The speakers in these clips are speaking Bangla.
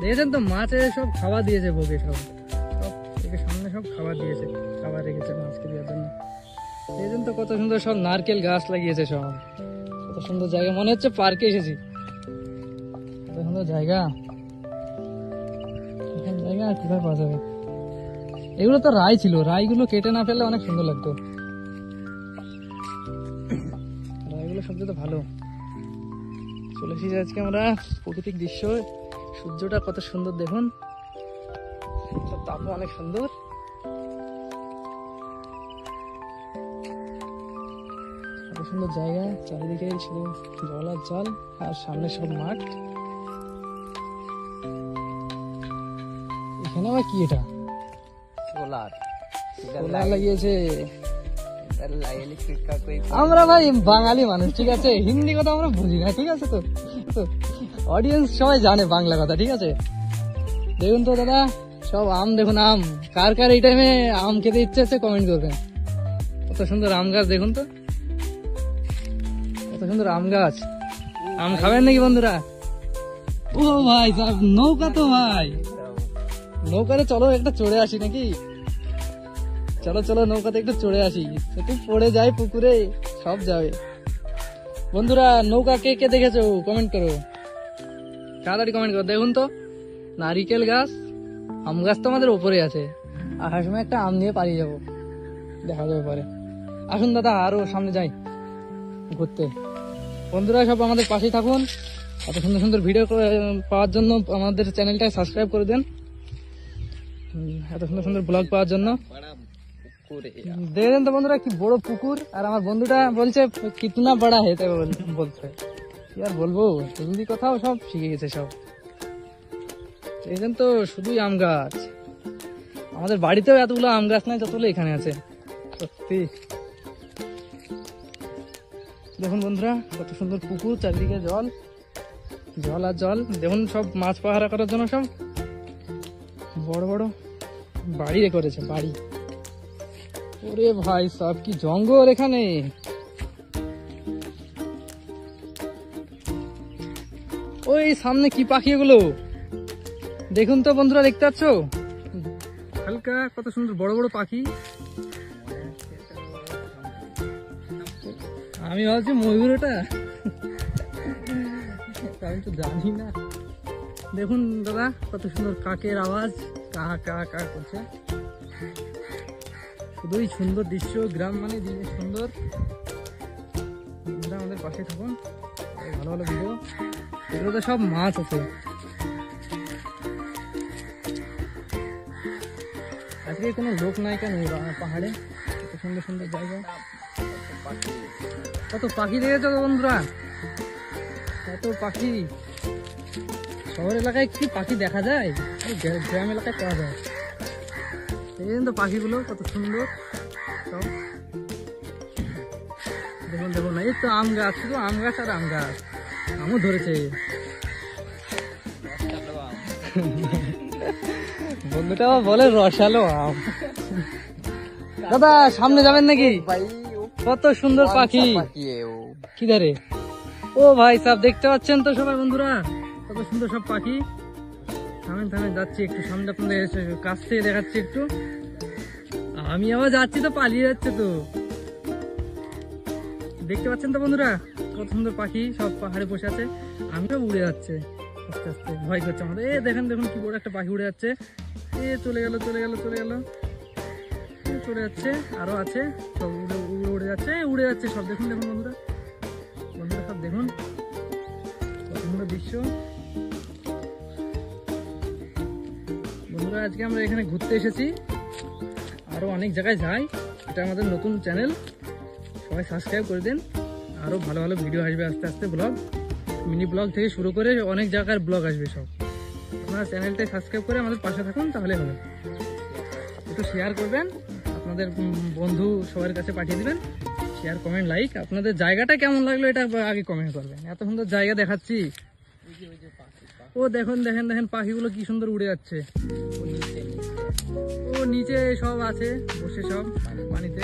দেখেছেন তো মাছে সব খাবার দিয়েছে, বকে সব সামনে সব খাবার দিয়েছে, খাবার রেখেছে মাছকে দেওয়ার জন্য। দেখেছেন তো কত সুন্দর সব নারকেল গাছ লাগিয়েছে, সব কত সুন্দর জায়গা, মনে হচ্ছে পার্কে এসেছি। কত সুন্দর জায়গা, জায়গা আর কোথায় পাওয়া যাবে। এগুলো তো রাই ছিল, রাইগুলো কেটে না ফেললে অনেক সুন্দর লাগতো। রাইগুলো সবচেয়ে তো ভালো। চলে এসেছি আজকে আমরা প্রাকৃতিক দৃশ্য, সূর্যটা কত সুন্দর দেখুন, তাপও অনেক সুন্দর। কত সুন্দর জায়গা, চারিদিকে শুধু জল আর জল, আর সামনে সব মাঠ। এখানে আবার কি, এটা সোলার লাগিয়েছে। আমরা ভাই বাঙালি মানুষ, ঠিক আছে, হিন্দি কথা আমরা বুঝি না, ঠিক আছে। তো অডিয়েন্স সবাই জানে বাংলা কথা, ঠিক আছে। দেখুন তো দাদা, সব আম দেখুন, আম কার কার এই টাইমে আম খেতে ইচ্ছে আছে কমেন্ট করবেন। কত সুন্দর আম গাছ দেখুন তো, কত সুন্দর আম গাছ। আম খাবেন নাকি বন্ধুরা? ও ভাই নৌকা, তো ভাই নৌকাতে চলো একটা চড়ে আসি নাকি, চলো চলো নৌকাতে একটু চড়ে আসি, একটু পড়ে যাই পুকুরে, সব যাবে। বন্ধুরা নৌকা কে কে দেখেছো কমেন্ট করো, তাড়াতাড়ি কমেন্ট করো। দেখুন তো নারিকেল গাছ, আম গাছ তো আমাদের উপরে আছে, আসার সময় একটা আম নিয়ে পালিয়ে যাবো, দেখা যাবে পরে। আসুন দাদা আরো সামনে যাই ঘুরতে। বন্ধুরা সব আমাদের পাশেই থাকুন, এত সুন্দর সুন্দর ভিডিও পাওয়ার জন্য আমাদের চ্যানেলটা সাবস্ক্রাইব করে দেন, এত সুন্দর সুন্দর ব্লগ পাওয়ার জন্য। দেখেন তো বন্ধুরা কি বড় পুকুর, আর আমার বন্ধুটা বলছে কিতনা বড়া হে, তাই বলছে। কি আর বলবো, হিন্দি কথাও সব শিখে গেছে সব। দেখেন তো শুধুই আম গাছ, আমাদের বাড়িতেও এতগুলো আম গাছ নাই যতগুলো এখানে আছে, সত্যি। দেখুন বন্ধুরা কত সুন্দর পুকুর, চারিদিকে জল জল আর জল। দেখুন সব মাছ পাহারা করার জন্য সব বড় বড় বাড়ি করেছে, বাড়ি। ওরে ভাই সব কি জঙ্গল এখানে। ওই সামনে কি পাখি এগুলো দেখুন তো বন্ধুরা, দেখতে পাচ্ছ হালকা কত সুন্দর বড় বড় পাখি। আমি ভাবছি ময়ূর, এটা আমি তো জানি না। দেখুন দাদা কত সুন্দর কাকের আওয়াজ, কা কা কা করছে। শুধুই সুন্দর দৃশ্য, গ্রাম মানে জিনিস সুন্দর। আমাদের পাশে থাকুন, ভালো ভালো ভিডিও। এগুলোতে সব মাছ আছে। আজকে কোনো লোক নাই কেন পাহাড়ে, কত সুন্দর সুন্দর জায়গা, কত পাখি দেখেছো বন্ধুরা, কত পাখি। শহর এলাকায় কি পাখি দেখা যায়, গ্রাম এলাকায় পাওয়া যায়। দেখেন তো পাখিগুলো কত সুন্দর সব। দেখুন দেখুন, এই তো আম গাছ, শুধু আম গাছ আর আম গাছ, আমও ধরেছে। বন্ধুটা বলে রসালো আম। দাদা সামনে যাবেন নাকি? কত সুন্দর পাখি, কি ধারে। ও ভাই সব দেখতে পাচ্ছেন তো সবাই বন্ধুরা, কত সুন্দর সব পাখি। থামেন থামেন, যাচ্ছি একটু সামনে, আপনাদের কাছ থেকে দেখাচ্ছি একটু। আমি আবার যাচ্ছি তো পালিয়ে যাচ্ছে তো, দেখতে পাচ্ছেন তো বন্ধুরা কত সুন্দর পাখি, সব পাহাড়ে বসে আছে। আমিও উড়ে যাচ্ছে আস্তে আস্তে, ভয় করছে আমাদের। এ দেখেন দেখুন কি বড় একটা পাখি উড়ে যাচ্ছে, এ চলে গেল চলে গেল চলে গেল, চলে যাচ্ছে, আরো আছে সব উড়ে উড়ে যাচ্ছে, উড়ে যাচ্ছে সব। দেখুন দেখুন বন্ধুরা, বন্ধুরা সব দেখুন কত সুন্দর দৃশ্য। বন্ধুরা আজকে আমরা এখানে ঘুরতে এসেছি, আরো অনেক জায়গায় যাই। এটা আমাদের নতুন চ্যানেল, সবাই সাবস্ক্রাইব করে দেন। আরো ভালো ভালো ভিডিও আসবে আস্তে আস্তে, ব্লগ, মিনি ব্লগ থেকে শুরু করে অনেক জায়গার ব্লগ আসবে সব। আপনারা চ্যানেলটা সাবস্ক্রাইব করে আমাদের পাশে থাকুন, তাহলে হবে। একটু শেয়ার করবেন, আপনাদের বন্ধু সবার কাছে পাঠিয়ে দিবেন। Share, comment, like. আপনাদের জায়গাটা কেমন লাগলো এটা আগে কমেন্ট করবেন। এত সুন্দর জায়গা দেখাচ্ছি। ও দেখুন দেখেন দেখেন পাখিগুলো কি সুন্দর উড়ে যাচ্ছে। ও নিচে সব আছে বসে, সব পানিতে,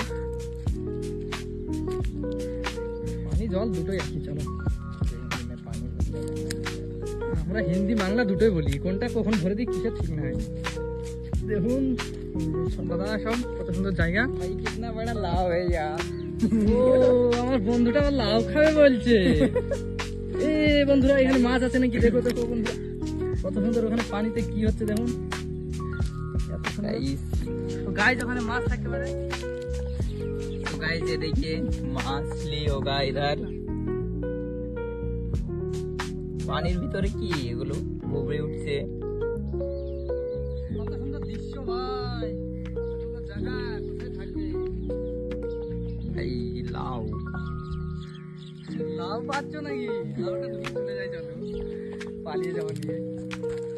পানি জল দুটোই আর কি। চলো আমরা হিন্দি বাংলা দুটোই বলি, কোনটা কখন ধরে দিই কিসের ঠিক নাই। দেখুন দাদা সব কত সুন্দর জায়গা। भाई कितना बड़ा लाव है यार। ও আমার বন্ধুটা আবার লাউ খাবে বলছে। এ বন্ধুরা এখানে মাছ আছে নাকি দেখো তো বন্ধুরা, কত সুন্দর ওখানে পানিতে কি হচ্ছে দেখুন। गाइस গাইস ওখানে মাছ থাকতে পারে। तो गाइस ये देखिए মাছলি होगा इधर। পানির ভিতরে কি এগুলো উবড়ে উঠছে। কত সুন্দর দৃশ্য ভাই, কত সুন্দর জায়গা, কোথায় থাকবে। এই লাউ লাউ পাচ্ছ নাকি? লাউটা তুমি চলে যাই, চলো পালিয়ে যাবো নিয়ে।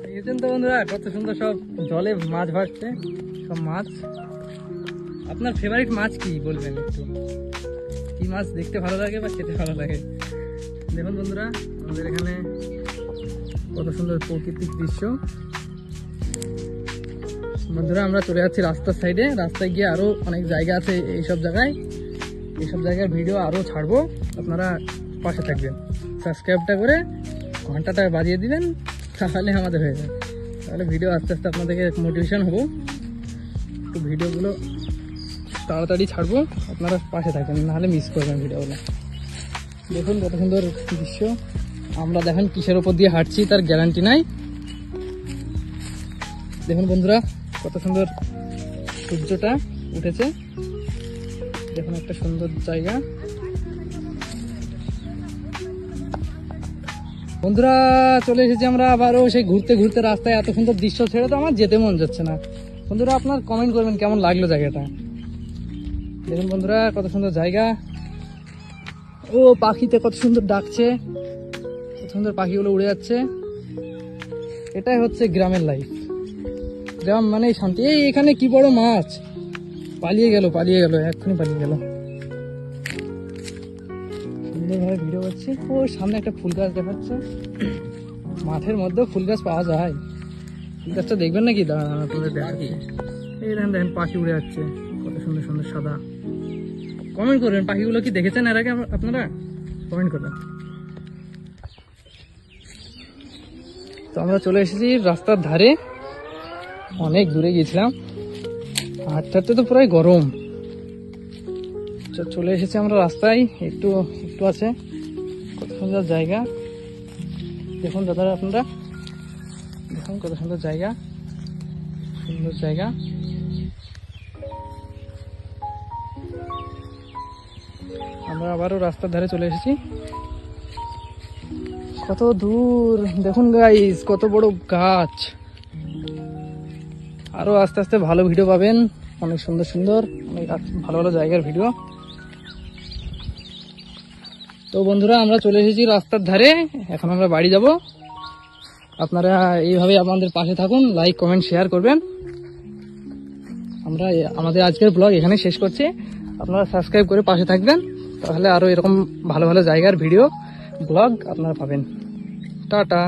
দেখেছেন তো বন্ধুরা কত সুন্দর সব জলে মাছ ভাসছে, সব মাছ। আপনার ফেভারিট মাছ কি বলবেন একটু, কি মাছ দেখতে ভালো লাগে বা খেতে ভালো লাগে? দেখুন বন্ধুরা আমাদের এখানে কত সুন্দর প্রাকৃতিক দৃশ্য। বন্ধুরা আমরা চলে যাচ্ছি রাস্তার সাইডে, রাস্তায় গিয়ে আরো অনেক জায়গা আছে, এইসব জায়গার ভিডিও আরো ছাড়বো, আপনারা পাশে থাকবেন। সাবস্ক্রাইবটা করে ঘন্টাটা বাজিয়ে দিবেন, তাহলে আমাদের হয়ে যাবে। তাহলে ভিডিও আস্তে আস্তে আপনাদেরকে মোটিভেশন হবো, একটু ভিডিওগুলো তাড়াতাড়ি ছাড়বো, আপনারা পাশে থাকবেন, নাহলে মিস করবেন ভিডিওগুলো। দেখুন কত সুন্দর দৃশ্য। আমরা দেখেন কিসের ওপর দিয়ে হাঁটছি তার গ্যারান্টি নাই। দেখুন বন্ধুরা কত সুন্দর সূর্যটা উঠেছে, দেখুন একটা সুন্দর জায়গা। বন্ধুরা চলে এসেছি আমরা আবারও সেই ঘুরতে ঘুরতে রাস্তায়, এত সুন্দর দৃশ্য ছেড়ে তো আমার যেতে মন যাচ্ছে না। বন্ধুরা আপনার কমেন্ট করবেন কেমন লাগলো জায়গাটা। দেখুন বন্ধুরা কত সুন্দর জায়গা, ও পাখিতে কত সুন্দর ডাকছে, কত সুন্দর পাখিগুলো উড়ে যাচ্ছে। এটাই হচ্ছে গ্রামের লাইফ, গ্রাম মানেই শান্তি। এই এখানে কি বড় মাছ, পালিয়ে গেল এক্ষুনি পালিয়ে গেল। সুন্দরভাবে ভিডিও করছি। ও সামনে একটা ফুল গাছ দেখাচ্ছে, মাঠের মধ্যেও ফুল গাছ পাওয়া যায়। ফুল গাছটা দেখবেন নাকি? দাঁড়ান আপনাদের দেখাচ্ছি। এই দেখেন পাখি উড়ে যাচ্ছে, কত সুন্দর সুন্দর সাদা। কমেন্ট করবেন পাখিগুলো কি দেখেছেন এর আগে আপনারা, কমেন্ট করবেন। তো আমরা চলে এসেছি রাস্তার ধারে, অনেক দূরে গিয়েছিলাম, হাঁটতে হাঁটতে তো পুরাই গরম। চলে এসেছি আমরা রাস্তায়, একটু আছে, কত সুন্দর জায়গা। দেখুন দাদারা আপনারা, দেখুন কত সুন্দর জায়গা, সুন্দর জায়গা। আমরা আবারও রাস্তার ধারে চলে এসেছি, কত দূর দেখুন গাইস, কত বড় গাছ। আরো আস্তে আস্তে ভালো ভিডিও পাবেন, অনেক সুন্দর সুন্দর, অনেক ভালো ভালো জায়গার ভিডিও। তো বন্ধুরা আমরা চলে এসেছি রাস্তার ধারে, এখন আমরা বাড়ি যাব। আপনারা এইভাবে আমাদের পাশে থাকুন, লাইক কমেন্ট শেয়ার করবেন। আমরা আমাদের আজকের ব্লগ এখানে শেষ করছি, আপনারা সাবস্ক্রাইব করে পাশে থাকবেন, তাহলে আরো এরকম ভালো ভালো জায়গার ভিডিও ব্লগ আপনারা পাবেন। টাটা।